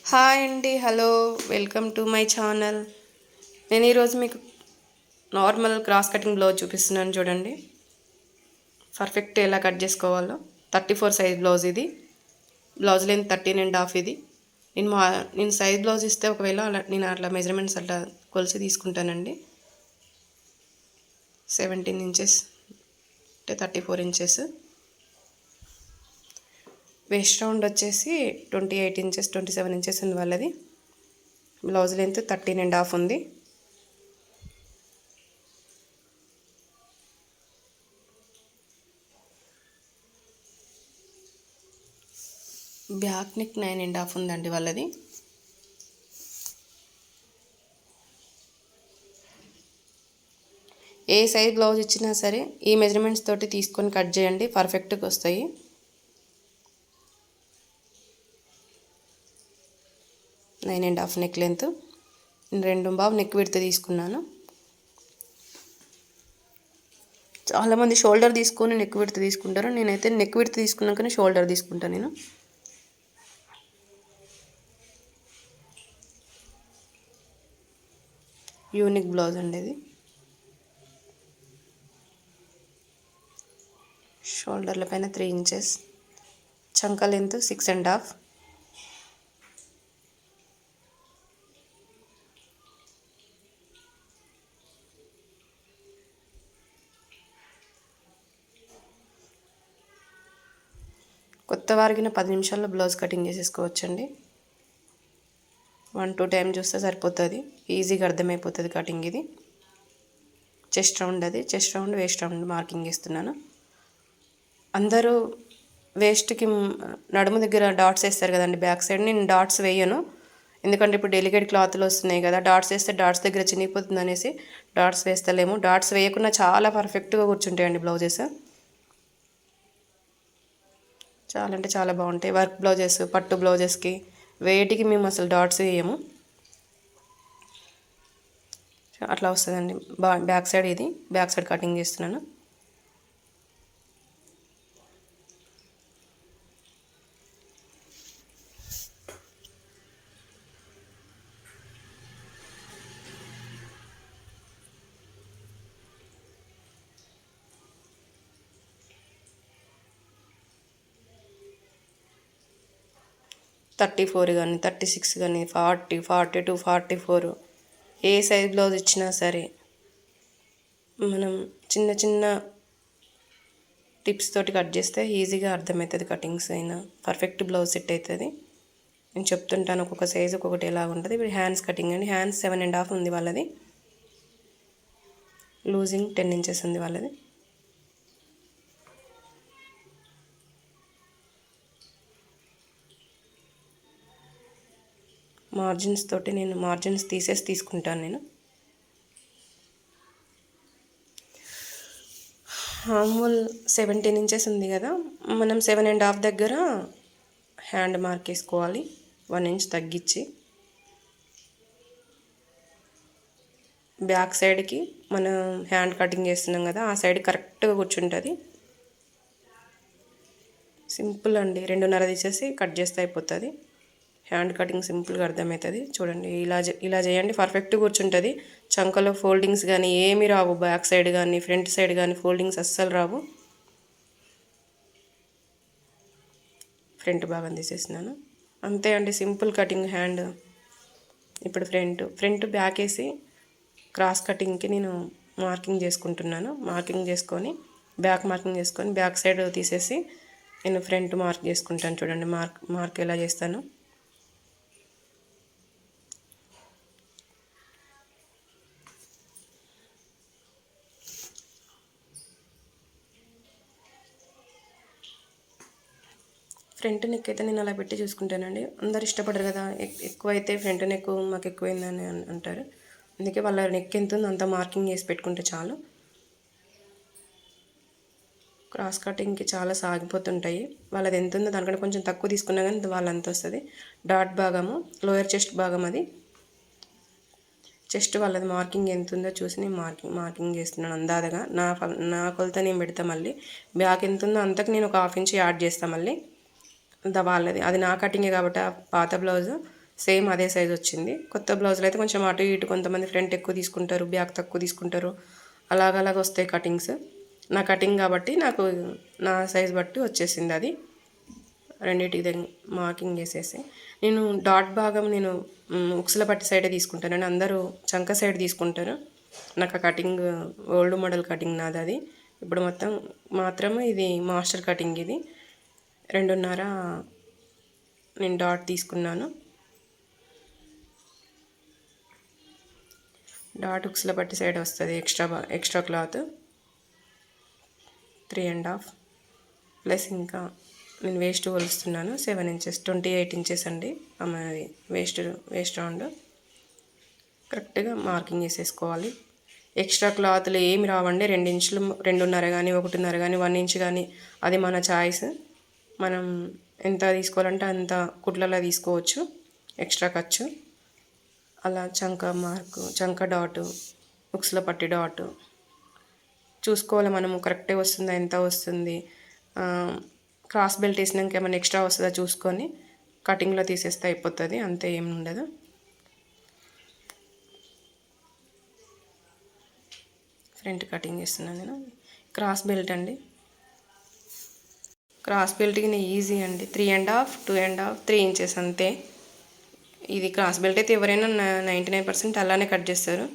Hi అండి, hello, welcome to my channel. నేను ఈరోజు మీకు నార్మల్ క్రాస్ కటింగ్ బ్లౌజ్ చూపిస్తున్నాను చూడండి. పర్ఫెక్ట్ ఎలా కట్ చేసుకోవాలో. 34 సైజ్ బ్లౌజ్ ఇది. బ్లౌజ్ లెంత్ 13.5 ఇది. నేను సైజ్ బ్లౌజ్ ఇస్తే ఒకవేళ నేను అట్లా మెజర్మెంట్స్ అట్లా కొలిసి తీసుకుంటానండి. 17 ఇంచెస్ అంటే 34 ఇంచెస్. వేస్ట్ రౌండ్ వచ్చేసి 28 ఇంచెస్ 27 ఇంచెస్ ఉంది వాళ్ళది. బ్లౌజ్ లెంత్ 13.5 ఉంది. బ్యాక్ నెక్ 9.5 ఉందండి వాళ్ళది. ఏ సైజ్ బ్లౌజ్ ఇచ్చినా సరే ఈ మెజర్మెంట్స్ తోటి తీసుకొని కట్ చేయండి, పర్ఫెక్ట్గా వస్తాయి. 9.5 నెక్ లెంత్. 2.5 నెక్ విడ్త్ తీసుకున్నాను. చాలామంది షోల్డర్ తీసుకొని నెక్ విడ్త్ తీసుకుంటారు. నేనైతే నెక్ విడ్త్ తీసుకున్నాకనే షోల్డర్ తీసుకుంటాను నేను. యూనిక్ బ్లౌజ్ అండి ఇది. షోల్డర్ల పైన 3 ఇంచెస్. చంక లెంత్ 6.5. కొత్త వారికి 10 నిమిషాల్లో బ్లౌజ్ కటింగ్ చేసేసుకోవచ్చండి. 1-2 టైం చూస్తే సరిపోతుంది, ఈజీగా అర్థమైపోతుంది కటింగ్ ఇది. చెస్ట్ రౌండ్ అది. Chest round, waist round marking చేస్తున్నాను. అందరూ వేస్ట్కి నడుము దగ్గర డాట్స్ వేస్తారు కదండి బ్యాక్ సైడ్. నేను డాట్స్ వేయను, ఎందుకంటే ఇప్పుడు డెలికేట్ క్లాత్లు వస్తున్నాయి కదా, డాట్స్ వేస్తే డాట్స్ దగ్గర చినిగిపోతుంది అనేసి డాట్స్ వేస్తలేము. డాట్స్ వేయకుండా చాలా పర్ఫెక్ట్గా కూర్చుంటాయండి బ్లౌజెస్. చాలా అంటే చాలా బాగుంటాయి. వర్క్ బ్లౌజెస్, పట్టు బ్లౌజెస్కి వేటికి మేము అసలు డాట్స్ వేయము. అట్లా వస్తుందండి. బ్యాక్ సైడ్ ఇది. బ్యాక్ సైడ్ కటింగ్ చేస్తున్నాను. థర్టీ 34 కానీ 36 కానీ 40, 42, 44 ఏ సైజ్ బ్లౌజ్ ఇచ్చినా సరే మనం చిన్న చిన్న టిప్స్ తోటి కట్ చేస్తే ఈజీగా అర్థమవుతుంది. కటింగ్స్ అయినా పర్ఫెక్ట్ బ్లౌజ్ సెట్ అవుతుంది. నేను చెప్తుంటాను ఒక్కొక్క సైజు ఒక్కొక్కటి ఎలా ఉంటుంది. ఇప్పుడు హ్యాండ్స్ కటింగ్ అండి. హ్యాండ్స్ 7.5 ఉంది వాళ్ళది. లూజింగ్ 10 ఇంచెస్ ఉంది వాళ్ళది. మార్జిన్స్ తోటి నేను మార్జిన్స్ తీసేసి తీసుకుంటాను నేను. మామూలు 17 ఇంచెస్ ఉంది కదా, మనం 7.5 దగ్గర హ్యాండ్ మార్క్ వేసుకోవాలి. 1 ఇంచ్ తగ్గించి బ్యాక్ సైడ్కి మనం హ్యాండ్ కటింగ్ చేస్తున్నాం కదా, ఆ సైడ్ కరెక్ట్గా కూర్చుంటుంది. సింపుల్ అండి. 2.5 తీసేసి కట్ చేస్తే అయిపోతుంది. హ్యాండ్ కటింగ్ సింపుల్గా అర్థమవుతుంది. చూడండి, ఇలా చేయండి, పర్ఫెక్ట్గా కూర్చుంటుంది. చంకలో ఫోల్డింగ్స్ కానీ ఏమీ రావు. బ్యాక్ సైడ్ కానీ ఫ్రంట్ సైడ్ కానీ ఫోల్డింగ్స్ అస్సలు రావు. ఫ్రంట్ భాగం తీసేసినాను. అంతే అండి, సింపుల్ కటింగ్ హ్యాండ్. ఇప్పుడు ఫ్రంట్ బ్యాక్ వేసి క్రాస్ కటింగ్కి నేను మార్కింగ్ చేసుకుంటున్నాను. మార్కింగ్ చేసుకొని బ్యాక్ సైడ్ తీసేసి నేను ఫ్రంట్ మార్క్ చేసుకుంటాను. చూడండి మార్క్ ఎలా చేస్తాను. ఫ్రంట్ నెక్ అయితే నేను అలా పెట్టి చూసుకుంటానండి. అందరు ఇష్టపడరు కదా, ఎక్కువ అయితే ఫ్రంట్ నెక్ మాకు ఎక్కువైందని అంటారు. అందుకే వాళ్ళ నెక్ ఎంత ఉందో అంత మార్కింగ్ చేసి పెట్టుకుంటే చాలు. క్రాస్ కటింగ్కి చాలా సాగిపోతుంటాయి. వాళ్ళది ఎంత ఉందో దానికంటే కొంచెం తక్కువ తీసుకున్నా కానీ వాళ్ళంత వస్తుంది. డాట్ భాగము లోయర్ చెస్ట్ భాగం అది. చెస్ట్ వాళ్ళది మార్కింగ్ ఎంత ఉందో చూసి నేను మార్కింగ్ చేస్తున్నాను అందాదగా. నా కొలత నేను పెడతా. మళ్ళీ బ్యాక్ ఎంత ఉందో అంతకు నేను ఒక 1/2 ఇంచ్ యాడ్ చేస్తాను. మళ్ళీ వాళ్ళది అది నా కటింగే కాబట్టి ఆ పాత బ్లౌజు సేమ్ అదే సైజ్ వచ్చింది. కొత్త బ్లౌజులు అయితే కొంచెం అటు ఇటు కొంతమంది ఫ్రంట్ ఎక్కువ తీసుకుంటారు, బ్యాక్ తక్కువ తీసుకుంటారు, అలాగలాగ వస్తాయి కటింగ్స్. నా కటింగ్ కాబట్టి నాకు నా సైజ్ బట్టి వచ్చేసింది అది. రెండింటికి మార్కింగ్ చేసేసి నేను డాట్ భాగం నేను ఉక్సుల పట్టి సైడే తీసుకుంటాను. అందరూ చంక సైడ్ తీసుకుంటారు. నాకు ఆ కటింగ్ ఓల్డ్ మోడల్ కటింగ్ నాది అది. ఇప్పుడు మాత్రమే ఇది మాస్టర్ కటింగ్. ఇది 2.5 నేను డాట్ తీసుకున్నాను. డాట్ ఉక్సుల పట్టి సైడ్ వస్తుంది. ఎక్స్ట్రా క్లాత్ 3.5 ప్లస్ ఇంకా నేను వేస్ట్ కొలుస్తున్నాను 7 ఇంచెస్, 28 ఇంచెస్ అండి. అది వేస్ట్ రౌండ్ కరెక్ట్గా మార్కింగ్ చేసేసుకోవాలి. ఎక్స్ట్రా క్లాత్లు ఏమి రావండి. 2 ఇంచులు, 2.5 కానీ 1.5 కానీ 1 ఇంచ్ కానీ అది మన చాయిస్. మనం ఎంత తీసుకోవాలంటే అంత కుట్లలో తీసుకోవచ్చు. ఎక్స్ట్రా ఖర్చు అలా చంక డాటు, ఉక్సుల పట్టి డాటు చూసుకోవాలి మనము. కరెక్టే వస్తుందా, ఎంత వస్తుంది, క్రాస్ బెల్ట్ వేసినాక ఏమైనా ఎక్స్ట్రా వస్తుందా చూసుకొని కటింగ్లో తీసేస్తే అయిపోతుంది. అంతే, ఏమి ఉండదు. ఫ్రంట్ కటింగ్ చేస్తున్నాను నేను. క్రాస్ బెల్ట్ అండి. క్రాస్ బెల్ట్కి నేను ఈజీ అండి. 3.5, 2.5, 3 ఇంచెస్ అంతే. ఇది క్రాస్ బెల్ట్ అయితే ఎవరైనా 99% అలానే కట్ చేస్తారు.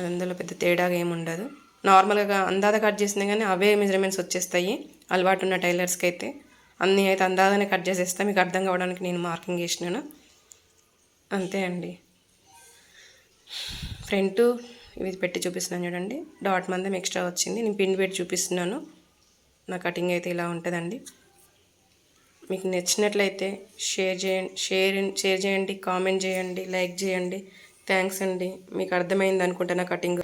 అందులో పెద్ద తేడాగా ఏమి ఉండదు. నార్మల్గా అందాద కట్ చేసినా కానీ అవే మెజర్మెంట్స్ వచ్చేస్తాయి అలవాటు ఉన్న టైలర్స్కి అయితే. అన్నీ అయితే అందాదనే కట్ చేసేస్తా. మీకు అర్థం కావడానికి నేను మార్కింగ్ చేసినాను అంతే అండి. ఫ్రంట్ ఇవి పెట్టి చూపిస్తున్నాను చూడండి. డాట్ మందం ఎక్స్ట్రా వచ్చింది. నేను పిన్ పెట్టి చూపిస్తున్నాను. నా కటింగ్ అయితే ఇలా ఉంటుందండి. మీకు నచ్చినట్లయితే షేర్ చేయండి, కామెంట్ చేయండి, లైక్ చేయండి. థ్యాంక్స్ అండి. మీకు అర్థమైంది అనుకుంటా నా కటింగ్.